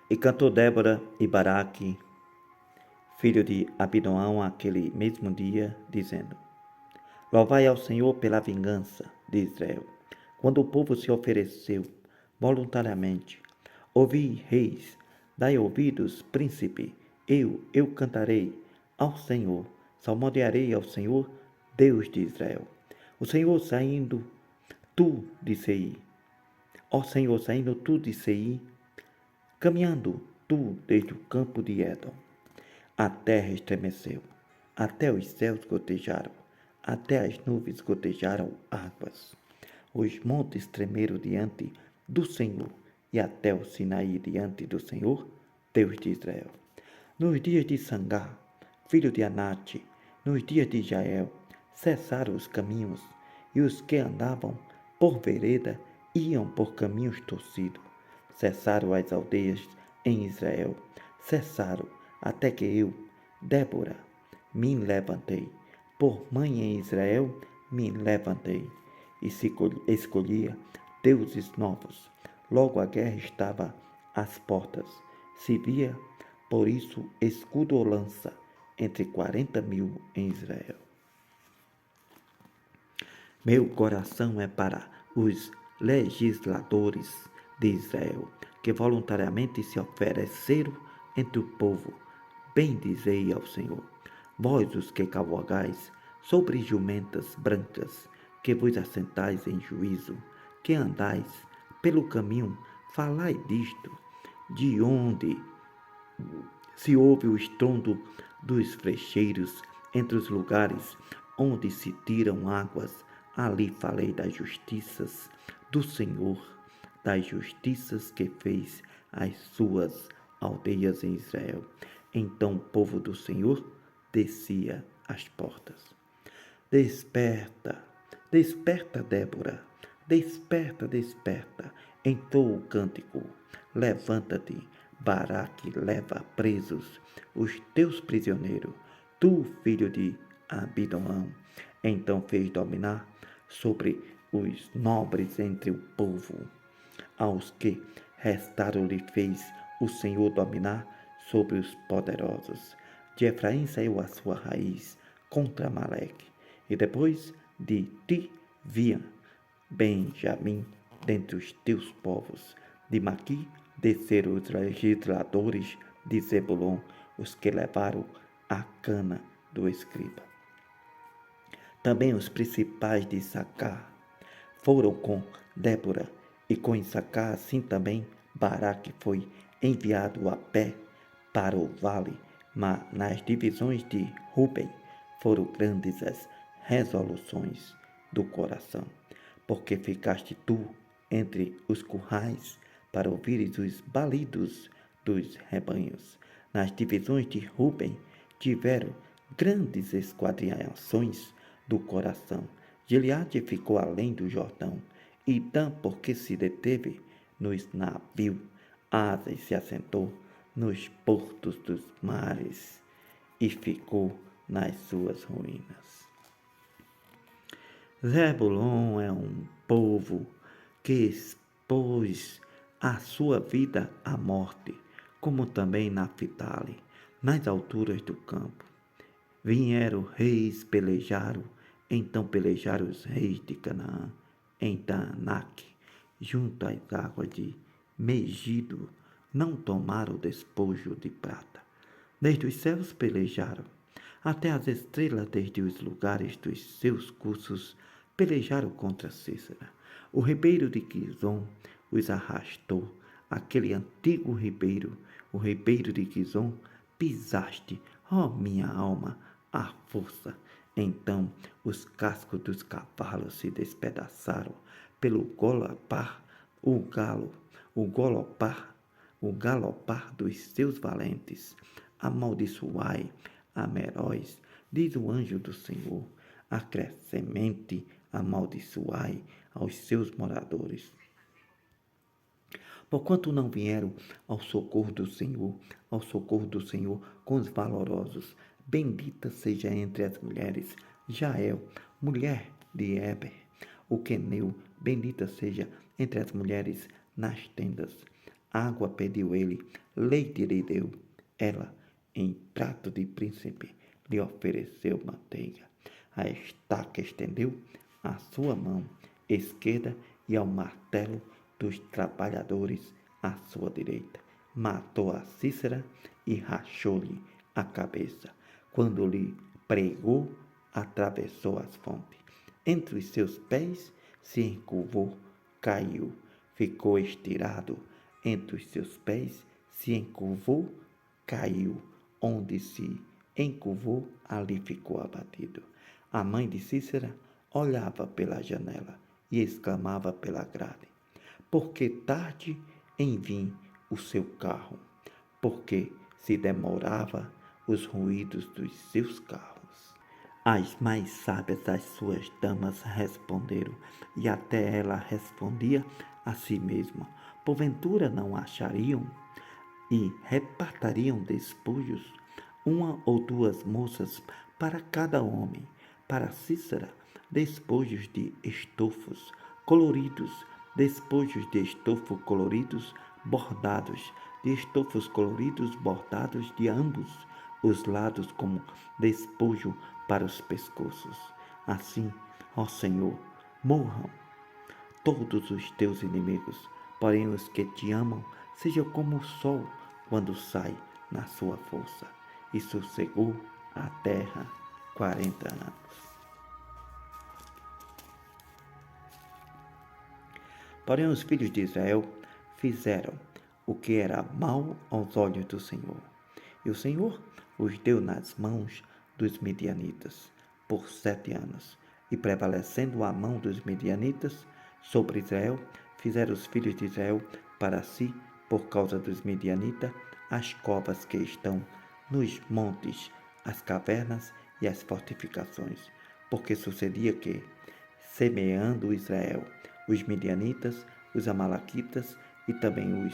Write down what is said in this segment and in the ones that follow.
E cantou Débora e Baraque, filho de Abinoão, aquele mesmo dia, dizendo: Louvai ao Senhor pela vingança de Israel, quando o povo se ofereceu voluntariamente. Ouvi, reis, dai ouvidos, príncipe, eu cantarei ao Senhor, salmodiarei ao Senhor, Deus de Israel. O Senhor saindo tu de Seir, ó Senhor, saindo tu de Seir, caminhando tu desde o campo de Édom. A terra estremeceu, até os céus gotejaram, até as nuvens gotejaram águas. Os montes tremeram diante do Senhor, e até o Sinaí diante do Senhor, Deus de Israel. Nos dias de Sangar, filho de Anate, nos dias de Jael, cessaram os caminhos, e os que andavam por vereda iam por caminhos torcidos. Cessaram as aldeias em Israel, cessaram, até que eu, Débora, me levantei. Por mãe em Israel me levantei, e se escolhia deuses novos. Logo a guerra estava às portas. Se via, por isso, escudo ou lança entre 40.000 em Israel. Meu coração é para os legisladores de Israel, que voluntariamente se ofereceram entre o povo. Bendizei ao Senhor, vós os que cavalgais sobre jumentas brancas, que vos assentais em juízo, que andais pelo caminho, falai disto, de onde se ouve o estrondo dos flecheiros entre os lugares onde se tiram águas. Ali falei das justiças do Senhor, das justiças que fez as suas aldeias em Israel. Então o povo do Senhor descia às portas. Desperta, desperta, Débora, desperta, desperta, entoa o cântico. Levanta-te, Baraque, leva presos os teus prisioneiros, tu, filho de Abinoão. Então fez dominar sobre os nobres entre o povo. Aos que restaram lhe fez o Senhor dominar sobre os poderosos. De Efraim saiu a sua raiz contra Maleque, e depois de ti vinha Benjamim dentre os teus povos. De Maqui desceram os legisladores de Zebulon, os que levaram a cana do escriba. Também os principais de Issacar foram com Débora, e com Issacar assim também Baraque foi enviado a pé para o vale, mas nas divisões de Ruben foram grandes as resoluções do coração, porque ficaste tu entre os currais para ouvires os balidos dos rebanhos. Nas divisões de Ruben tiveram grandes esquadrinhações do coração. Gileade ficou além do Jordão, e Dan, porque se deteve nos navios, Asas se assentou nos portos dos mares e ficou nas suas ruínas. Zebulon é um povo que expôs a sua vida à morte, como também Naphtali, nas alturas do campo. Vieram reis, pelejaram, então pelejaram os reis de Canaã, em Taanac, junto às águas de Megido, não tomaram despojo de prata. Desde os céus pelejaram, até as estrelas desde os lugares dos seus cursos pelejaram contra Cícera. O ribeiro de Quizon os arrastou, aquele antigo ribeiro, o ribeiro de Quizon, pisaste, ó minha alma, à força. Então os cascos dos cavalos se despedaçaram pelo galopar, o galopar dos seus valentes. Amaldiçoai a Meróis, diz o anjo do Senhor, acrescemente amaldiçoai aos seus moradores. Porquanto não vieram ao socorro do Senhor com os valorosos. Bendita seja entre as mulheres Jael, mulher de Eber, o queneu, bendita seja entre as mulheres nas tendas. água pediu ele, leite lhe deu. Ela, em prato de príncipe, lhe ofereceu manteiga. A estaca estendeu a sua mão esquerda e ao martelo dos trabalhadores à sua direita. Matou a Cícera e rachou-lhe a cabeça. Quando lhe pregou, atravessou as fontes. Entre os seus pés se encurvou, caiu, ficou estirado. Entre os seus pés se encurvou, caiu. Onde se encurvou, ali ficou abatido. A mãe de Cícera olhava pela janela e exclamava pela grade: por que tarde em vir o seu carro? Porque se demorava os ruídos dos seus carros. As mais sábias das suas damas responderam, e até ela respondia a si mesma: porventura não achariam e repartiriam despojos, uma ou duas moças para cada homem, para Cícera, despojos de estofos coloridos, despojos de estofo coloridos bordados, de estofos coloridos bordados de ambos os lados como despojo para os pescoços. Assim, ó Senhor, morram todos os teus inimigos, porém os que te amam sejam como o sol quando sai na sua força. E sossegou a terra 40 anos. Porém os filhos de Israel fizeram o que era mal aos olhos do Senhor. E o Senhor os deu nas mãos dos midianitas por 7 anos. E prevalecendo a mão dos midianitas sobre Israel, fizeram os filhos de Israel para si, por causa dos midianitas, as covas que estão nos montes, as cavernas e as fortificações. Porque sucedia que, semeando Israel, os midianitas, os amalequitas e também os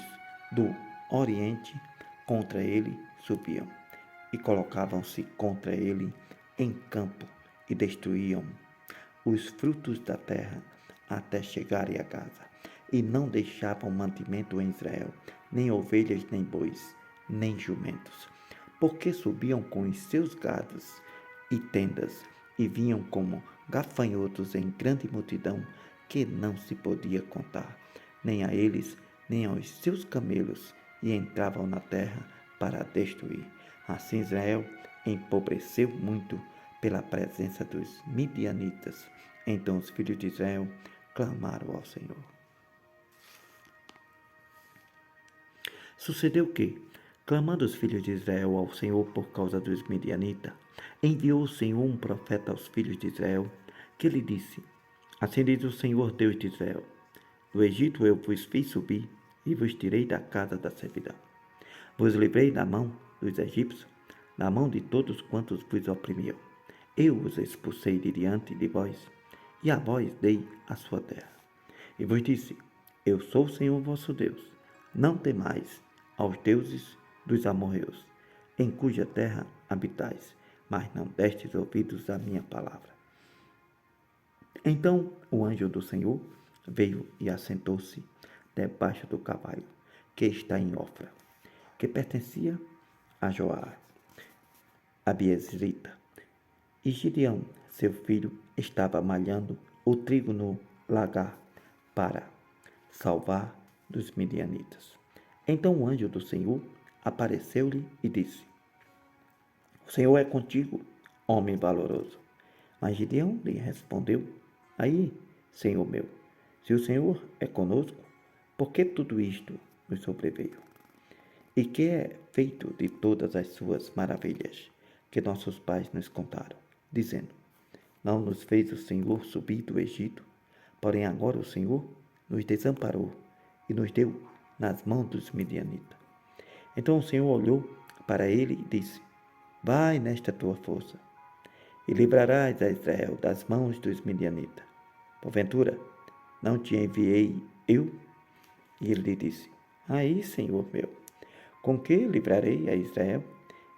do Oriente contra ele subiam e colocavam-se contra ele em campo e destruíam os frutos da terra até chegarem a Gaza, e não deixavam mantimento em Israel, nem ovelhas, nem bois, nem jumentos, porque subiam com os seus gados e tendas, e vinham como gafanhotos em grande multidão, que não se podia contar, nem a eles, nem aos seus camelos, e entravam na terra para destruir. Assim Israel empobreceu muito pela presença dos midianitas. Então os filhos de Israel clamaram ao Senhor. Sucedeu que, clamando os filhos de Israel ao Senhor por causa dos midianitas, enviou o Senhor um profeta aos filhos de Israel, que lhe disse: assim diz o Senhor Deus de Israel: do Egito eu vos fiz subir e vos tirei da casa da servidão. Vos livrei da mão dos egípcios, da mão de todos quantos vos oprimiam. Eu os expulsei de diante de vós, e a vós dei a sua terra. E vos disse: eu sou o Senhor vosso Deus. Não temais aos deuses dos amorreus, em cuja terra habitais, mas não destes ouvidos à minha palavra. Então o anjo do Senhor veio e assentou-se debaixo do cavalo que está em Ofra, que pertencia a Joá, a Biezrita. E Gideão, seu filho, estava malhando o trigo no lagar para salvar dos midianitas. Então o anjo do Senhor apareceu-lhe e disse: o Senhor é contigo, homem valoroso. Mas Gideão lhe respondeu: aí, Senhor meu, se o Senhor é conosco, por que tudo isto nos sobreveio? E que é feito de todas as suas maravilhas que nossos pais nos contaram, dizendo: não nos fez o Senhor subir do Egito, porém agora o Senhor nos desamparou e nos deu nas mãos dos midianitas. Então o Senhor olhou para ele e disse: vai nesta tua força, e livrarás a Israel das mãos dos midianitas. Porventura, não te enviei eu? E ele lhe disse: aí, Senhor meu, com que livrarei a Israel?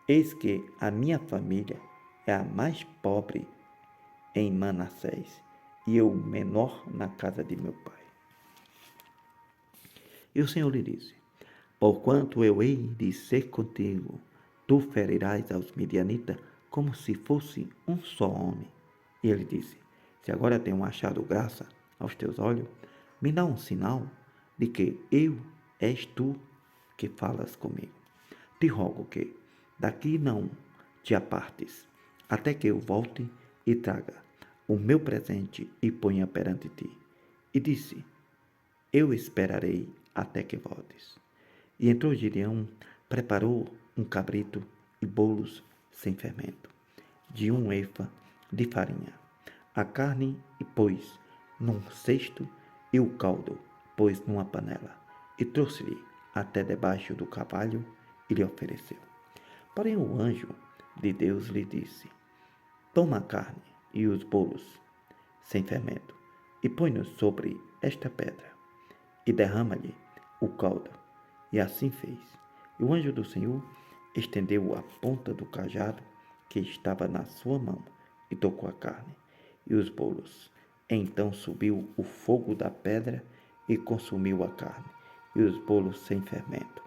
Eis que a minha família é a mais pobre em Manassés, e eu o menor na casa de meu pai. E o Senhor lhe disse: Porquanto eu hei de ser contigo, tu ferirás aos midianitas como se fosse um só homem. E ele disse: Se agora tenho achado graça aos teus olhos, me dá um sinal de que és tu que falas comigo. Te rogo que daqui não te apartes, até que eu volte e traga o meu presente e ponha perante ti. E disse: Eu esperarei até que voltes. E entrou Gideão, preparou um cabrito e bolos sem fermento, de 1 efa de farinha. A carne e pôs num cesto, e o caldo pôs numa panela, e trouxe-lhe até debaixo do cavalo e lhe ofereceu. Porém o anjo de Deus lhe disse: Toma a carne e os bolos sem fermento, e põe-nos sobre esta pedra, e derrama-lhe o caldo. E assim fez. E o anjo do Senhor estendeu a ponta do cajado que estava na sua mão, e tocou a carne e os bolos. Então subiu o fogo da pedra e consumiu a carne e os bolos sem fermento.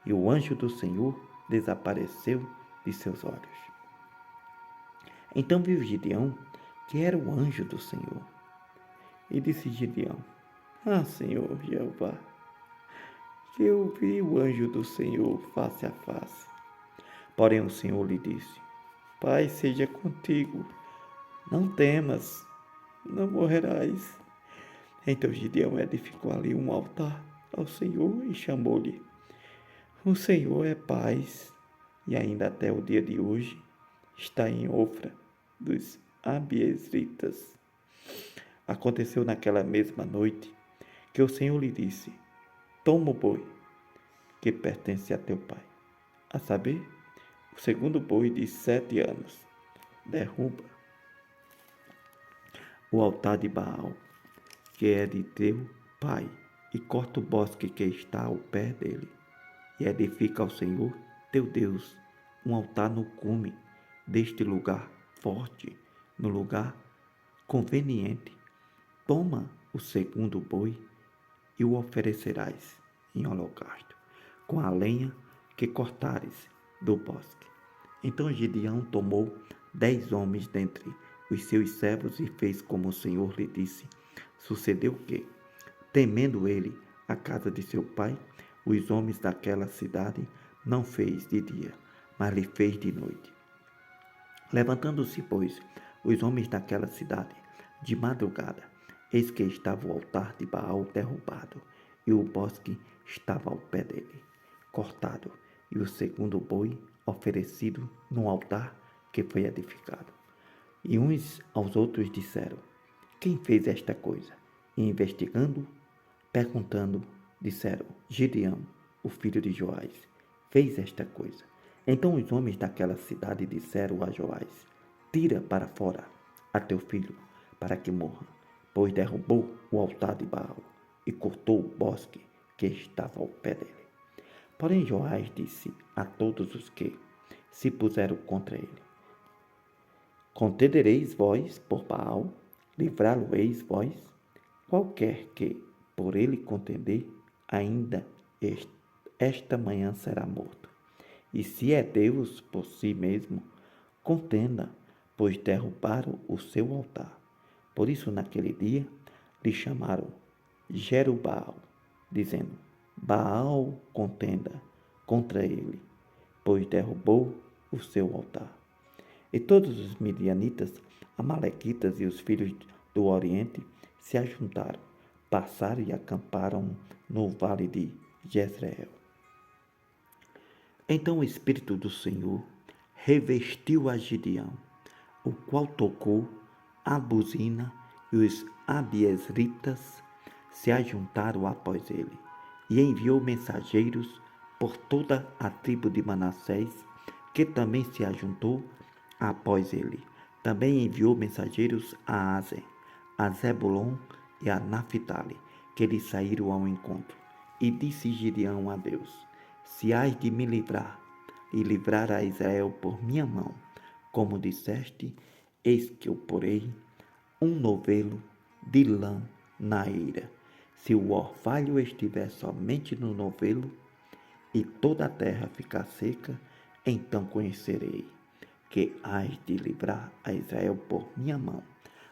E o anjo do Senhor desapareceu de seus olhos. Então viu Gideão que era o anjo do Senhor. E disse Gideão: Senhor Jeová, que eu vi o anjo do Senhor face a face. Porém o Senhor lhe disse: Pai seja contigo, não temas, não morrerás. Então Gideão edificou ali um altar ao Senhor e chamou-lhe: O Senhor é paz. E ainda até o dia de hoje está em Ofra dos Abiezritas. Aconteceu naquela mesma noite que o Senhor lhe disse: Toma o boi que pertence a teu pai, a saber, o segundo boi de 7 anos. Derruba o altar de Baal, que é de teu pai, e corta o bosque que está ao pé dele, e edifica ao Senhor teu Deus um altar no cume deste lugar forte, no lugar conveniente. Toma o segundo boi e o oferecerás em holocausto, com a lenha que cortares do bosque. Então Gideão tomou 10 homens dentre os seus servos e fez como o Senhor lhe disse. Sucedeu que, temendo ele a casa de seu pai, os homens daquela cidade não fez de dia, mas lhe fez de noite. Levantando-se, pois, os homens daquela cidade, de madrugada, eis que estava o altar de Baal derrubado, e o bosque estava ao pé dele, cortado, e o segundo boi oferecido no altar que foi edificado. E uns aos outros disseram: Quem fez esta coisa? E investigando, perguntando, disseram: Gideão, o filho de Joás, fez esta coisa. Então os homens daquela cidade disseram a Joás: Tira para fora a teu filho, para que morra, pois derrubou o altar de Baal e cortou o bosque que estava ao pé dele. Porém Joás disse a todos os que se puseram contra ele: Contendereis vós por Baal? Livrá-lo-eis vós? Qualquer que por ele contender, ainda esta manhã será morto. E se é Deus por si mesmo, contenda, pois derrubaram o seu altar. Por isso naquele dia lhe chamaram Jerubbaal, dizendo: Baal contenda contra ele, pois derrubou o seu altar. E todos os midianitas, amalequitas e os filhos do Oriente se ajuntaram, passaram e acamparam no vale de Jezreel. Então o Espírito do Senhor revestiu a Gideão, o qual tocou a buzina, e os abiezritas se ajuntaram após ele, e enviou mensageiros por toda a tribo de Manassés, que também se ajuntou após ele. Também enviou mensageiros a Aser, a Zebulon e a Naphtali, que lhe saíram ao encontro. E disse Gideão a Deus: Se hás de me livrar e livrar a Israel por minha mão, como disseste, eis que eu porei um novelo de lã na eira. Se o orvalho estiver somente no novelo, e toda a terra ficar seca, então conhecerei que hás de livrar a Israel por minha mão,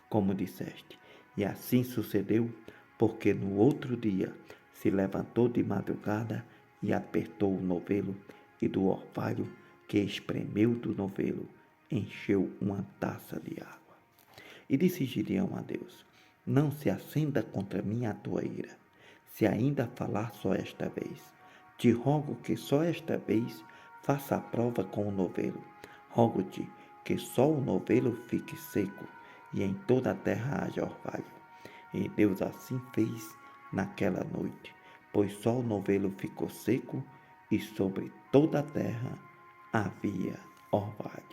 como disseste. E assim sucedeu, porque no outro dia se levantou de madrugada e apertou o novelo, e do orvalho que espremeu do novelo encheu uma taça de água. E disse Gideão a Deus: Não se acenda contra mim a tua ira, se ainda falar só esta vez. Te rogo que só esta vez faça a prova com o novelo. Rogo-te que só o novelo fique seco, e em toda a terra haja orvalho. E Deus assim fez naquela noite, pois só o novelo ficou seco, e sobre toda a terra havia orvalho.